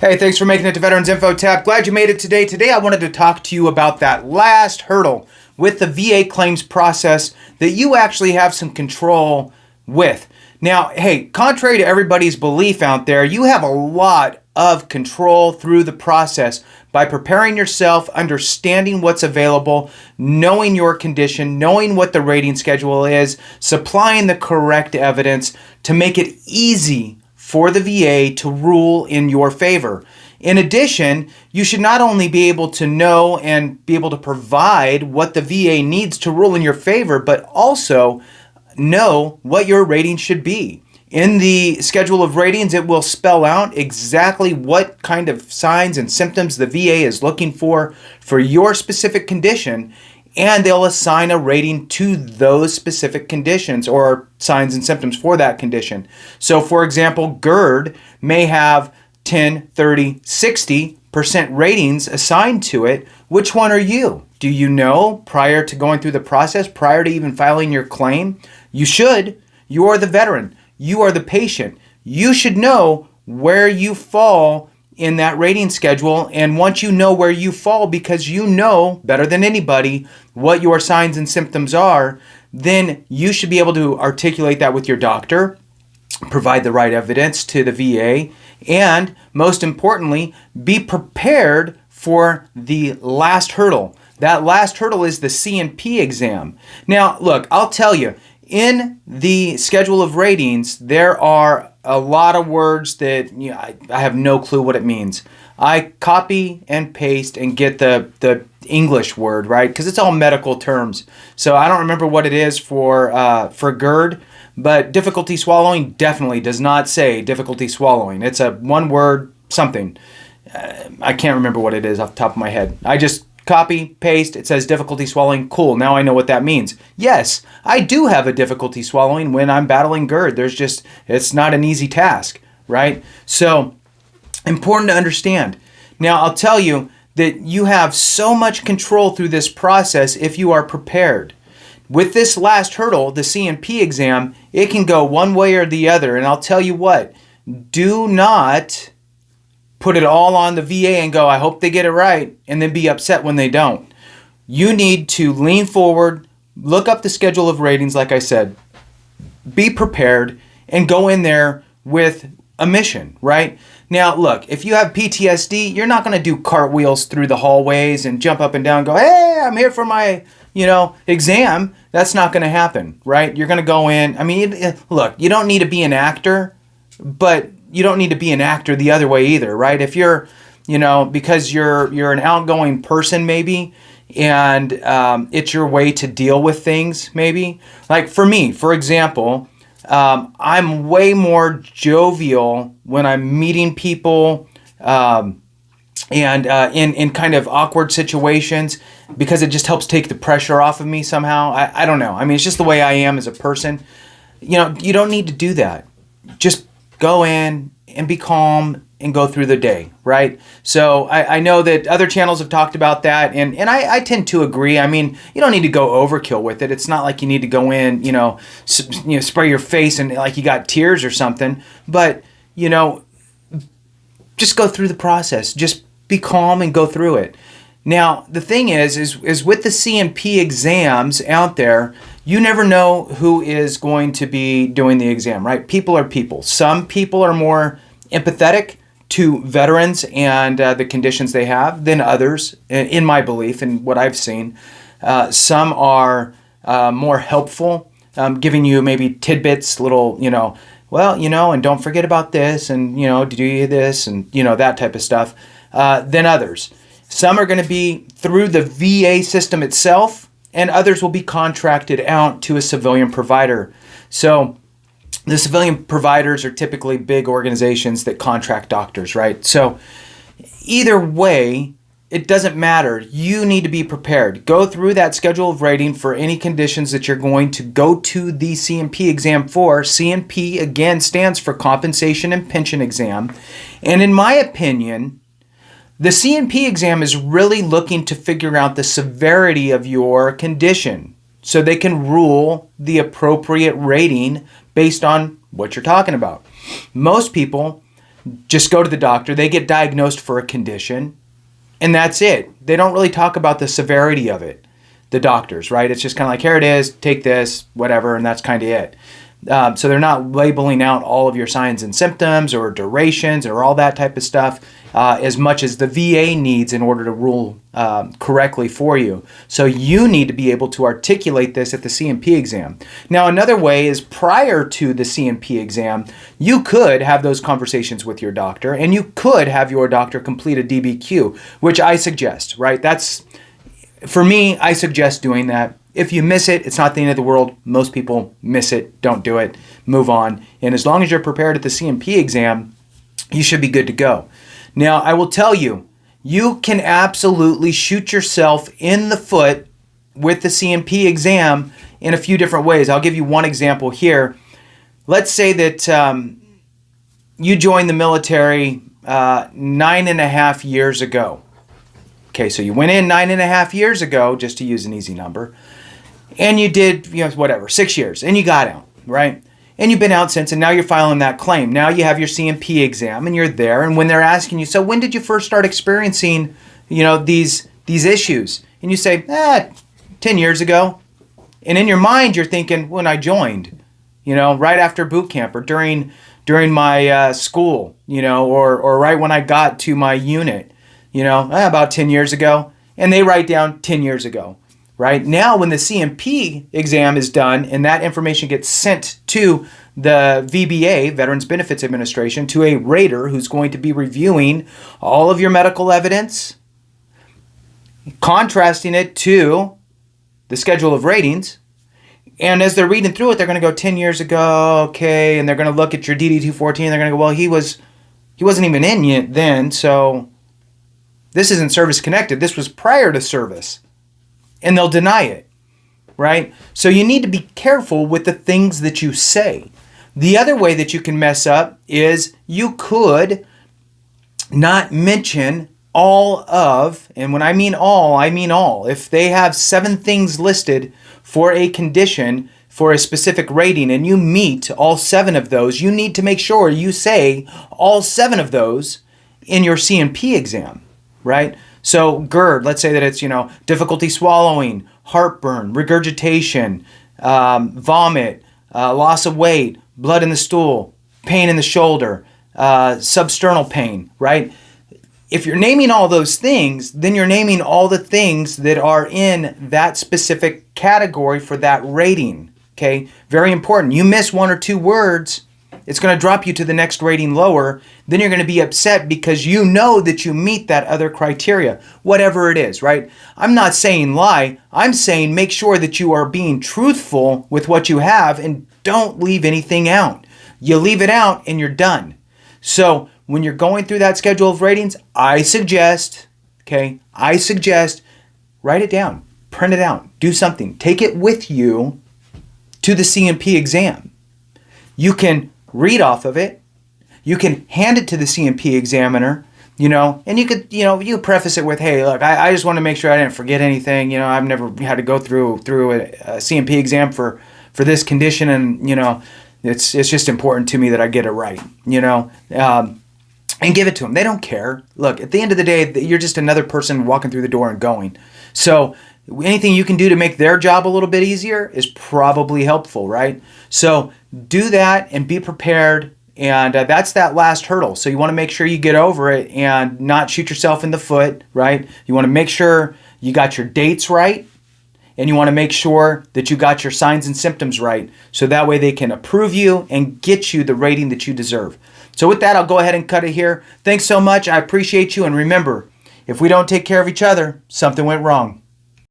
Hey, thanks for making it to Veterans Info Tab. Glad you made it today. Today I wanted to talk to you about that last hurdle with the VA claims process that you actually have some control with. Now, hey, contrary to everybody's belief out there, you have a lot of control through the process by preparing yourself, understanding what's available, knowing your condition, knowing what the rating schedule is, supplying the correct evidence to make it easy for the VA to rule in your favor. In addition, you should not only be able to know and be able to provide what the VA needs to rule in your favor, but also know what your rating should be. In the schedule of ratings, it will spell out exactly what kind of signs and symptoms the VA is looking for your specific condition, and they'll assign a rating to those specific conditions or signs and symptoms for that condition. So for example, GERD may have 10, 30, 60% ratings assigned to it. Which one are you? Do you know prior to going through the process, prior to even filing your claim? You should. You are the veteran. You are the patient. You should know where you fall in that rating schedule, and once you know where you fall, because you know better than anybody what your signs and symptoms are, then you should be able to articulate that with your doctor, provide the right evidence to the VA, and most importantly, be prepared for the last hurdle. That last hurdle is the C&P exam. Now, look, I'll tell you, in the schedule of ratings, there are a lot of words that I have no clue what it means. I copy and paste and get the English word, right? Because it's all medical terms. So I don't remember what it is for GERD, but difficulty swallowing definitely does not say difficulty swallowing. It's a one word something. I can't remember what it is off the top of my head. I just copy, paste, it says difficulty swallowing. Cool, now I know what that means. Yes, I do have a difficulty swallowing when I'm battling GERD. It's not an easy task, right? So, important to understand. Now, I'll tell you that you have so much control through this process if you are prepared. With this last hurdle, the C&P exam, it can go one way or the other. And I'll tell you what, do not put it all on the VA and go, I hope they get it right, and then be upset when they don't. You need to lean forward, look up the schedule of ratings, like I said, be prepared, and go in there with a mission, right? Now, look, if you have PTSD, you're not going to do cartwheels through the hallways and jump up and down and go, hey, I'm here for my, exam. That's not going to happen, right? You're going to go in. I mean, look, you don't need to be an actor, but you don't need to be an actor the other way either, right? If you're, because you're an outgoing person maybe, and it's your way to deal with things maybe. Like for me, for example, I'm way more jovial when I'm meeting people and in kind of awkward situations, because it just helps take the pressure off of me somehow. I don't know. I mean, it's just the way I am as a person. You don't need to do that. Just go in and be calm and go through the day, right? So I know that other channels have talked about that, and I tend to agree. I mean, you don't need to go overkill with it. It's not like you need to go in, spray your face and like you got tears or something. But, just go through the process. Just be calm and go through it. Now, the thing is with the C&P exams out there, you never know who is going to be doing the exam, right? People are people. Some people are more empathetic to veterans and the conditions they have than others, in my belief and what I've seen. Some are more helpful, giving you maybe tidbits, little, and don't forget about this, and, do this, and, that type of stuff, than others. Some are going to be through the VA system itself, and others will be contracted out to a civilian provider. So the civilian providers are typically big organizations that contract doctors, right? So either way, it doesn't matter. You need to be prepared. Go through that schedule of rating for any conditions that you're going to go to the C&P exam for. C&P, again, stands for Compensation and Pension Exam. And in my opinion, the C&P exam is really looking to figure out the severity of your condition so they can rule the appropriate rating based on what you're talking about. Most people just go to the doctor. They get diagnosed for a condition, and that's it. They don't really talk about the severity of it, the doctors, right? It's just kind of like, here it is, take this, whatever, and that's kind of it. So they're not labeling out all of your signs and symptoms or durations or all that type of stuff as much as the VA needs in order to rule correctly for you. So you need to be able to articulate this at the C&P exam. Now, another way is prior to the C&P exam, you could have those conversations with your doctor, and you could have your doctor complete a DBQ, which I suggest, right? For me, I suggest doing that. If you miss it, it's not the end of the world. Most people miss it. Don't do it. Move on. And as long as you're prepared at the C&P exam, you should be good to go. Now, I will tell you, you can absolutely shoot yourself in the foot with the C&P exam in a few different ways. I'll give you one example here. Let's say that you joined the military 9.5 years ago. Okay, so you went in 9.5 years ago, just to use an easy number, and you did, 6 years, and you got out, right? And you've been out since, and now you're filing that claim. Now you have your C&P exam, and you're there, and when they're asking you, so when did you first start experiencing, these issues? And you say, 10 years ago. And in your mind, you're thinking, when I joined, right after boot camp, or during my school, or right when I got to my unit, about 10 years ago. And they write down 10 years ago. Right? Now, when the C&P exam is done and that information gets sent to the VBA, Veterans Benefits Administration, to a rater who's going to be reviewing all of your medical evidence, contrasting it to the schedule of ratings, and as they're reading through it, they're going to go 10 years ago, okay, and they're going to look at your DD-214, they're going to go, well, he wasn't even in yet then, so this isn't service-connected. This was prior to service. And they'll deny it, right? So you need to be careful with the things that you say. The other way that you can mess up is you could not mention all of, and when I mean all, I mean all. If they have 7 things listed for a condition for a specific rating and you meet all 7 of those, you need to make sure you say all 7 of those in your C&P exam, right? So GERD, let's say that it's, difficulty swallowing, heartburn, regurgitation, vomit, loss of weight, blood in the stool, pain in the shoulder, substernal pain, right? If you're naming all those things, then you're naming all the things that are in that specific category for that rating, okay? Very important. You miss 1 or 2 words, it's going to drop you to the next rating lower. Then you're going to be upset because you know that you meet that other criteria, whatever it is, right? I'm not saying lie. I'm saying make sure that you are being truthful with what you have and don't leave anything out. You leave it out and you're done. So when you're going through that schedule of ratings, I suggest write it down, print it out, do something. Take it with you to the C&P exam. You can read off of it. You can hand it to the C&P examiner, and you could, you preface it with, hey, look, I just want to make sure I didn't forget anything. I've never had to go through a C&P exam for this condition, and, it's just important to me that I get it right, and give it to them. They don't care. Look, at the end of the day, you're just another person walking through the door and going. So anything you can do to make their job a little bit easier is probably helpful, right? So do that and be prepared. And that's that last hurdle. So you want to make sure you get over it and not shoot yourself in the foot, right? You want to make sure you got your dates right. And you want to make sure that you got your signs and symptoms right. So that way they can approve you and get you the rating that you deserve. So with that, I'll go ahead and cut it here. Thanks so much. I appreciate you. And remember, if we don't take care of each other, something went wrong.